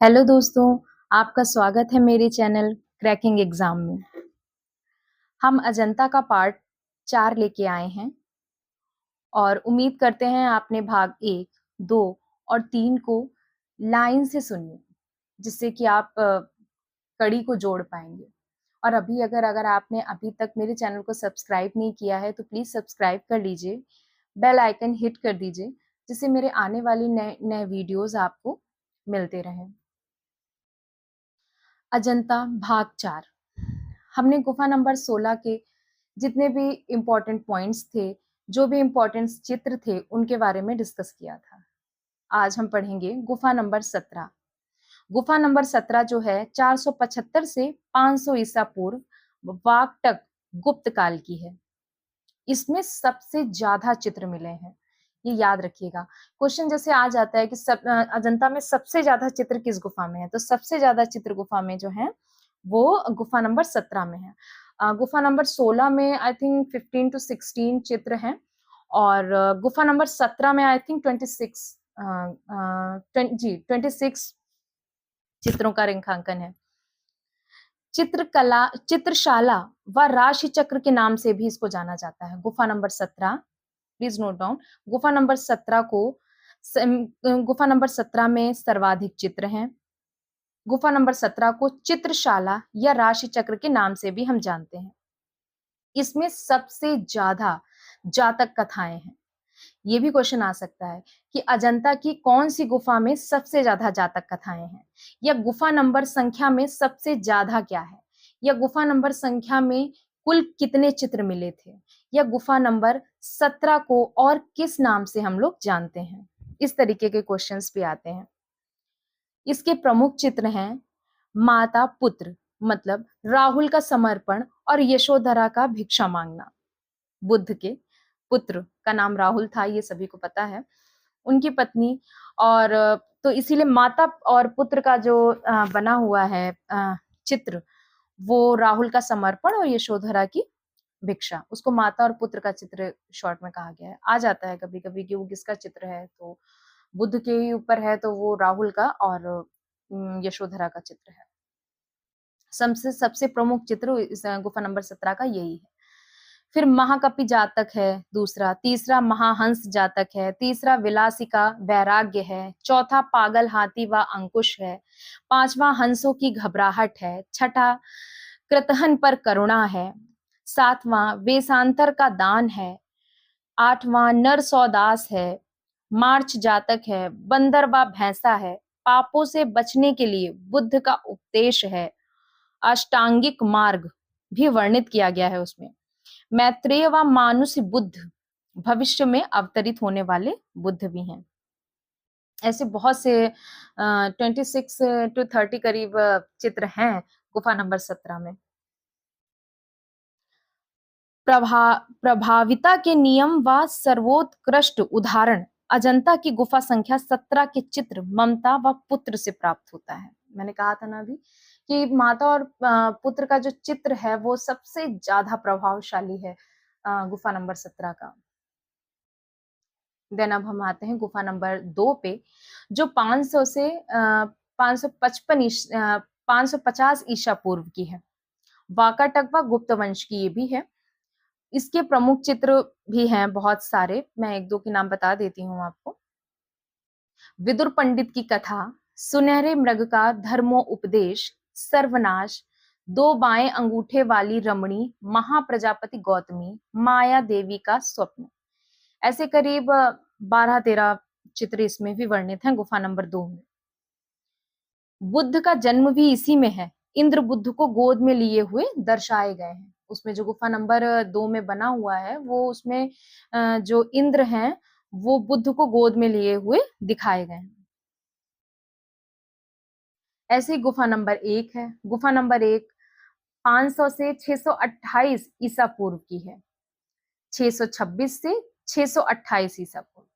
Hello दोस्तों, आपका स्वागत है मेरे चैनल क्रैकिंग एग्जाम में। हम अजंता का पार्ट 4 लेके आए हैं और उम्मीद करते हैं आपने भाग 1, 2 और 3 को लाइन से सुनिए, जिससे कि आप कड़ी को जोड़ पाएंगे। और अगर आपने अभी तक मेरे चैनल को सब्सक्राइब नहीं किया है तो प्लीज सब्सक्राइब कर लीजिए, बेल आइकन हिट कर दीजिए, जिससे मेरे आने वाली नए नए वीडियोस आपको मिलते रहें। अजंता भाग 4। हमने गुफा नंबर 16 के जितने भी इम्पोर्टेंट पॉइंट्स थे, जो भी इम्पोर्टेंट चित्र थे, उनके बारे में डिस्कस किया था। आज हम पढ़ेंगे गुफा नंबर 17। गुफा नंबर 17 जो है 475 से 500 ईसा पूर्व वाकटक गुप्त काल की है। इसमें सबसे ज्यादा चित्र मिले हैं, ये याद रखिएगा। क्वेश्चन जैसे आ जाता है कि अजंता में सबसे ज्यादा चित्र किस गुफा में है, तो सबसे ज्यादा चित्र गुफा में जो है वो गुफा नंबर 17 में है। गुफा नंबर 16 में आई थिंक 15 to 16 चित्र हैं और गुफा नंबर 17 में आई थिंक 26 चित्रों का रेखांकन है। चित्रकला चित्रशाला व राशि चक्र के नाम से भी इसको जाना जाता है। गुफा नंबर 17, प्लीज नोट डाउन, गुफा नंबर 17 को गुफा नंबर 17 में सर्वाधिक चित्र हैं। गुफा नंबर 17 को चित्रशाला या राशि चक्र के नाम से भी हम जानते हैं। इसमें सबसे ज्यादा जातक कथाएं हैं। ये भी क्वेश्चन आ सकता है कि अजंता की कौन सी गुफा में सबसे ज्यादा जातक कथाएं हैं, या गुफा नंबर संख्या में सबसे ज्यादा क्या है, या गुफा नंबर संख्या में कुल कितने चित्र मिले थे, या गुफा नंबर 17 को और किस नाम से हम लोग जानते हैं। इस तरीके के क्वेश्चंस भी आते हैं। इसके प्रमुख चित्र हैं माता पुत्र, मतलब राहुल का समर्पण और यशोधरा का भिक्षा मांगना। बुद्ध के पुत्र का नाम राहुल था, ये सभी को पता है, उनकी पत्नी, और तो इसीलिए माता और पुत्र का जो बना हुआ है चित्र, वो राहुल का समर्पण और यशोधरा की भिक्षा, उसको माता और पुत्र का चित्र शॉर्ट में कहा गया है। आ जाता है कभी कभी कि वो किसका चित्र है, तो बुद्ध के ही ऊपर है तो वो राहुल का, और यशोधरा का चित्र है। सबसे सबसे प्रमुख चित्र इस गुफा नंबर 17 का यही है। फिर महाकपि जातक है दूसरा, तीसरा महाहंस जातक है, तीसरा विलासिका वैराग्य है, चौथा पागल हाथी व अंकुश है, पांचवा हंसों की घबराहट है, छठा कृतहन पर करुणा है, सातवां वेशांतर का दान है, आठवां नर सौदास है, मार्च जातक है, बंदर व भैंसा है, पापों से बचने के लिए बुद्ध का उपदेश है, अष्टांगिक मार्ग भी वर्णित किया गया है उसमें, मैत्रेय व मानुष बुद्ध, भविष्य में अवतरित होने वाले बुद्ध भी हैं। ऐसे बहुत से 26 to 30 करीब चित्र हैं गुफा नंबर 17 में। प्रभाविता के नियम व सर्वोत्कृष्ट उदाहरण अजंता की गुफा संख्या 17 के चित्र ममता व पुत्र से प्राप्त होता है। मैंने कहा था ना अभी कि माता और पुत्र का जो चित्र है वो सबसे ज्यादा प्रभावशाली है गुफा नंबर 17 का। देन अब हम आते हैं गुफा नंबर 2 पे, जो 500 से 550 ईसा पूर्व की है। वाकाटक व गुप्त वंश की ये भी है। इसके प्रमुख चित्र भी हैं बहुत सारे, मैं एक दो के नाम बता देती हूँ आपको। विदुर पंडित की कथा, सुनहरे मृग का धर्मो उपदेश, सर्वनाश, दो बाएं अंगूठे वाली रमणी, महाप्रजापति गौतमी, माया देवी का स्वप्न। ऐसे करीब 12-13 चित्र इसमें भी वर्णित हैं गुफा नंबर 2 में। बुद्ध का जन्म भी इसी में है। इंद्र बुद्ध को गोद में लिए हुए दर्शाए गए हैं उसमें। जो गुफा नंबर 2 में बना हुआ है वो उसमें जो इंद्र हैं वो बुद्ध को गोद में लिए हुए दिखाए गए हैं। ऐसे ही गुफा नंबर 1 है। गुफा नंबर 1 500 से 628 ईसा पूर्व की है। 626 से 628 ईसा पूर्व,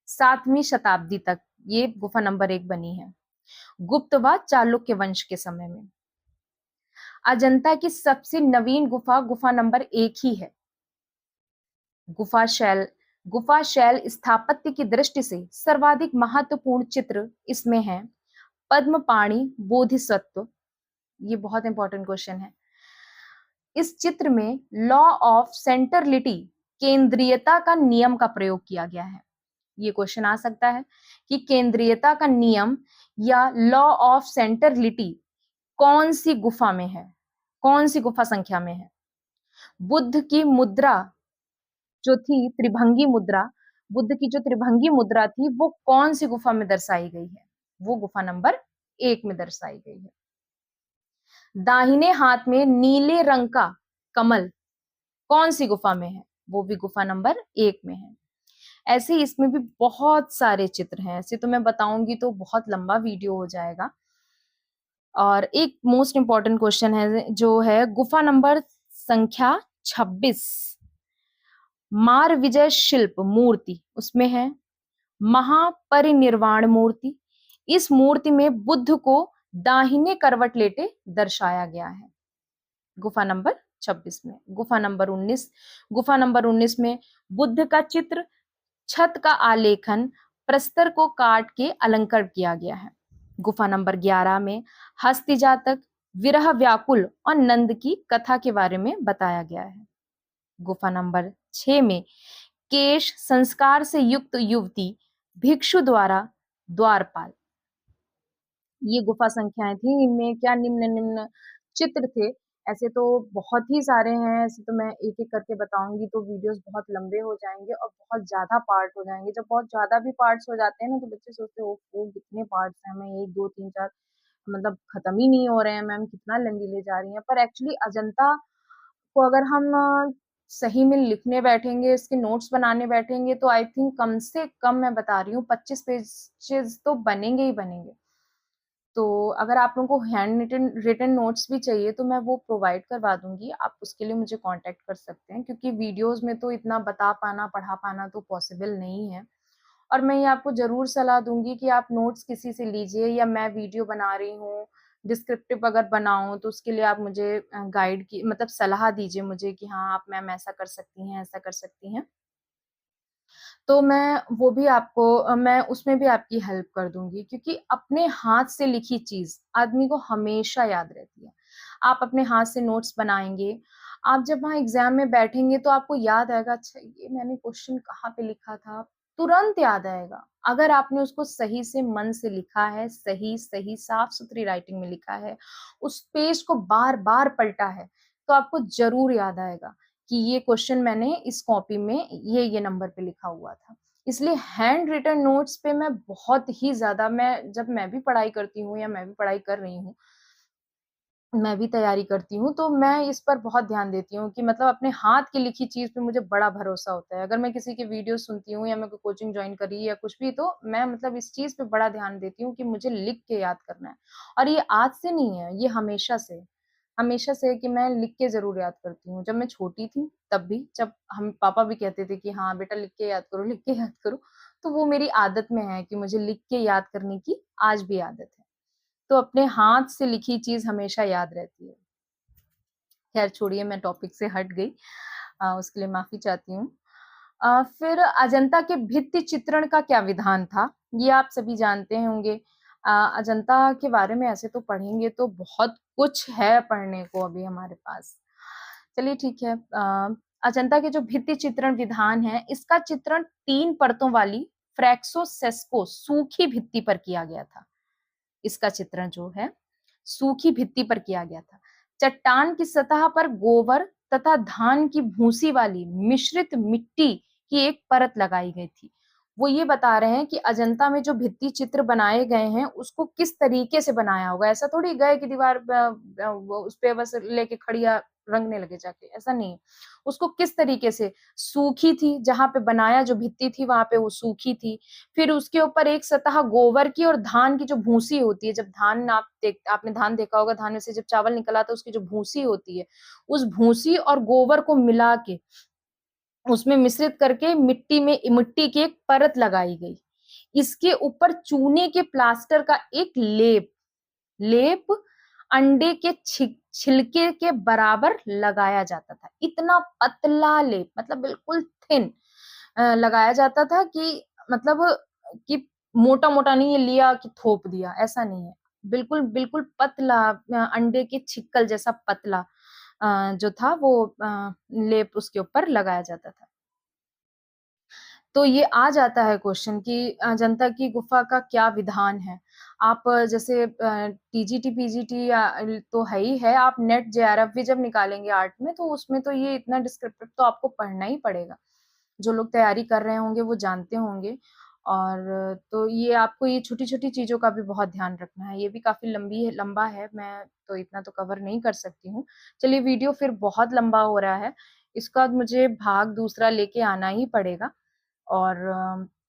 7वीं शताब्दी तक ये गुफा नंबर 1 बनी है, गुप्त व चालुक्य वंश के समय में। अजंता की सबसे नवीन गुफा गुफा नंबर 1 ही है। गुफा शैल स्थापत्य की दृष्टि से सर्वाधिक महत्वपूर्ण चित्र इसमें है पद्मपाणि बोधिसत्व, ये बहुत इंपॉर्टेंट क्वेश्चन है। इस चित्र में लॉ ऑफ सेंटरलिटी, केंद्रीयता का नियम का प्रयोग किया गया है। ये क्वेश्चन आ सकता है कि केंद्रीयता का नियम या लॉ ऑफ सेंटरलिटी कौन सी गुफा में है, कौन सी गुफा संख्या में है। बुद्ध की मुद्रा जो थी त्रिभंगी मुद्रा, बुद्ध की जो त्रिभंगी मुद्रा थी वो कौन सी गुफा में दर्शाई गई है, वो गुफा नंबर 1 में दर्शाई गई है। दाहिने हाथ में नीले रंग का कमल कौन सी गुफा में है, वो भी गुफा नंबर 1 में है। ऐसे ही इसमें भी बहुत सारे चित्र हैं, ऐसे तो मैं बताऊंगी तो बहुत लंबा वीडियो हो जाएगा। और एक मोस्ट इंपॉर्टेंट क्वेश्चन है जो है गुफा नंबर संख्या 26, मार विजय शिल्प मूर्ति, उसमें है महापरिनिर्वाण मूर्ति। इस मूर्ति में बुद्ध को दाहिने करवट लेटे दर्शाया गया है, गुफा नंबर 26 में। गुफा नंबर 19, गुफा नंबर 19 में बुद्ध का चित्र, छत का आलेखन, प्रस्तर को काट के अलंकार किया गया है। गुफा नंबर 11 में हस्ती जातक, विरह व्याकुल और नंद की कथा के बारे में बताया गया है। गुफा नंबर 6 में केश संस्कार से युक्त युवती, भिक्षु द्वारा द्वारपाल। ये गुफा संख्याएं थी, इनमें क्या निम्न निम्न चित्र थे। ऐसे तो बहुत ही सारे हैं, ऐसे तो मैं एक एक करके बताऊंगी तो वीडियोस बहुत लंबे हो जाएंगे और बहुत ज्यादा पार्ट हो जाएंगे। जब बहुत ज्यादा भी पार्ट्स हो जाते हैं ना तो बच्चे सोचते हैं ओ कितने पार्ट्स हैं, मैं 1 2 3 4 मतलब खत्म ही नहीं हो रहे हैं, मैम कितना लंबी ले जा रही हैं। पर एक्चुअली अजंता को अगर हम सही में लिखने बैठेंगे, इसके नोट्स बनाने बैठेंगे तो आई थिंक कम से कम मैं बता रही हूँ 25 पेजेस तो बनेंगे ही बनेंगे। तो अगर आप लोगों को हैंड रिटन रिटन नोट्स भी चाहिए तो मैं वो प्रोवाइड करवा दूंगी, आप उसके लिए मुझे कांटेक्ट कर सकते हैं, क्योंकि वीडियोस में तो इतना बता पाना पढ़ा पाना तो पॉसिबल नहीं है। और मैं ये आपको जरूर सलाह दूंगी कि आप नोट्स किसी से लीजिए, या मैं वीडियो बना रही हूँ डिस्क्रिप्टिव अगर बनाऊं तो उसके लिए आप मुझे गाइड की मतलब सलाह दीजिए मुझे कि हाँ आप मैम ऐसा कर सकती हैं, ऐसा कर सकती हैं। तो मैं वो भी आपको मैं उसमें भी आपकी हेल्प कर दूंगी, क्योंकि अपने हाथ से लिखी चीज आदमी को हमेशा याद रहती है। आप अपने हाथ से नोट्स बनाएंगे, आप जब वहां एग्जाम में बैठेंगे तो आपको याद आएगा अच्छा ये मैंने क्वेश्चन कहाँ पे लिखा था, तुरंत याद आएगा। अगर आपने उसको सही से मन से लिखा है, सही सही साफ सुथरी राइटिंग में लिखा है, उस पेज को बार बार पलटा है, तो आपको जरूर याद आएगा कि ये क्वेश्चन मैंने इस कॉपी में ये नंबर पे लिखा हुआ था। इसलिए हैंड रिटन नोट्स पे मैं बहुत ही ज्यादा, मैं जब मैं भी पढ़ाई करती हूँ या मैं भी पढ़ाई कर रही हूँ, मैं भी तैयारी करती हूँ, तो मैं इस पर बहुत ध्यान देती हूँ कि मतलब अपने हाथ की लिखी चीज पे मुझे बड़ा भरोसा होता है। अगर मैं किसी की वीडियो सुनती हूँ या मैं कोई कोचिंग ज्वाइन करी या कुछ भी, तो मैं मतलब इस चीज पे बड़ा ध्यान देती हूँ कि मुझे लिख के याद करना है। और ये आज से नहीं है, ये हमेशा से हमेशा से है कि मैं लिख के जरूर याद करती हूँ। जब मैं छोटी थी तब भी, जब हम पापा भी कहते थे कि हाँ बेटा लिख के याद करो, लिख के याद करो, तो वो मेरी आदत में है कि मुझे लिख के याद करने की आज भी आदत है। तो अपने हाथ से लिखी चीज हमेशा याद रहती है। खैर छोड़िए, मैं टॉपिक से हट गई, उसके लिए माफी चाहती हूँ। फिर अजंता के भित्ति चित्रण का क्या विधान था, ये आप सभी जानते होंगे। अजंता के बारे में ऐसे तो पढ़ेंगे तो बहुत कुछ है पढ़ने को अभी हमारे पास। चलिए ठीक है। अजंता के जो भित्ति चित्रण विधान है, इसका चित्रण 3 परतों वाली फ्रैक्सो सेस्को सूखी भित्ति पर किया गया था। इसका चित्रण जो है सूखी भित्ति पर किया गया था। चट्टान की सतह पर गोबर तथा धान की भूसी वाली मिश्रित मिट्टी की एक परत लगाई गई थी। वो ये बता रहे हैं कि अजंता में जो भित्ति चित्र बनाए गए हैं उसको किस तरीके से बनाया होगा। ऐसा थोड़ी गए कि दीवार उस पे बस लेके खड़िया रंगने लगे जाके, ऐसा नहीं है। उसको किस तरीके से, सूखी थी, जहां पे बनाया जो भित्ति थी वहां पे वो सूखी थी। फिर उसके ऊपर एक सतह गोबर की और धान की जो भूसी होती है, जब धान आपने धान देखा होगा, धान में से जब चावल निकल आता है उसकी जो भूसी होती है, उस भूसी और गोबर को मिला के उसमें मिश्रित करके मिट्टी की एक परत लगाई गई। इसके ऊपर चूने के प्लास्टर का एक लेप अंडे के छिलके के बराबर लगाया जाता था। इतना पतला लेप, मतलब बिल्कुल थिन लगाया जाता था कि मतलब कि मोटा मोटा नहीं, ये लिया कि थोप दिया, ऐसा नहीं है। बिल्कुल, बिल्कुल पतला अंडे के छिक्कल जैसा पतला जो था वो लेप उसके ऊपर लगाया जाता था। तो ये आ जाता है क्वेश्चन कि जनता की गुफ़ा का क्या विधान है? आप जैसे टीजीटी, पीजीटी या तो है ही है, आप नेट जेआरएफ भी जब निकालेंगे आर्ट में, तो उसमें तो ये इतना डिस्क्रिप्टिव तो आपको पढ़ना ही पड़ेगा। जो लोग तैयारी कर रहे होंगे, वो जानते होंगे और तो ये आपको ये छोटी-छोटी चीज़ों का भी बहुत ध्यान रखना है। ये भी काफ़ी लंबा है, मैं तो इतना तो कवर नहीं कर सकती हूँ। चलिए वीडियो फिर बहुत लंबा हो रहा है, इसका मुझे भाग दूसरा लेके आना ही पड़ेगा। और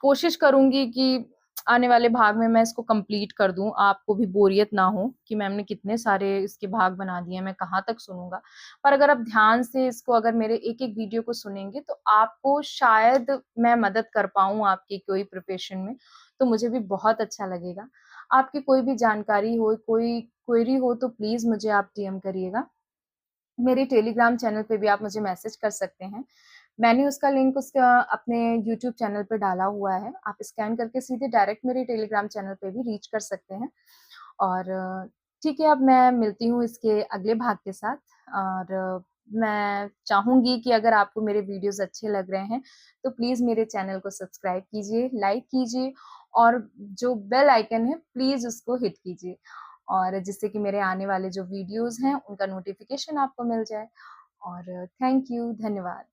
कोशिश करूँगी कि आने वाले भाग में मैं इसको कंप्लीट कर दूँ, आपको भी बोरियत ना हो कि मैम ने कितने सारे इसके भाग बना दिए हैं, मैं कहाँ तक सुनूँगा। पर अगर आप ध्यान से इसको अगर मेरे एक-एक वीडियो को सुनेंगे, तो आपको शायद मैं मदद कर पाऊँ आपकी कोई प्रिपरेशन में, तो मुझे भी बहुत अच्छा लगेगा। आपकी कोई भी जानकारी हो, कोई क्वेरी हो, तो प्लीज़ मुझे आप डीएम करिएगा। मेरे टेलीग्राम चैनल पे भी आप मुझे मैसेज कर सकते हैं। मैंने उसका लिंक उसका अपने यूट्यूब चैनल पे डाला हुआ है। आप स्कैन करके सीधे डायरेक्ट मेरे टेलीग्राम चैनल पे भी रीच कर सकते हैं। और ठीक है, अब मैं मिलती हूँ इसके अगले भाग के साथ और मैं चाहूँगी कि अगर आपको मेरे वीडियोज़ अच्छे लग रहे हैं, तो प्लीज़ मेरे चैनल को सब्सक्राइब कीजिए, लाइक कीजिए और जो बेल आइकन है, प्लीज़ उसको हिट कीजिए। और जिससे कि मेरे आने वाले जो वीडियोज़ हैं, उनका नोटिफ़िकेशन आपको मिल जाए और थैंक यू, धन्यवाद।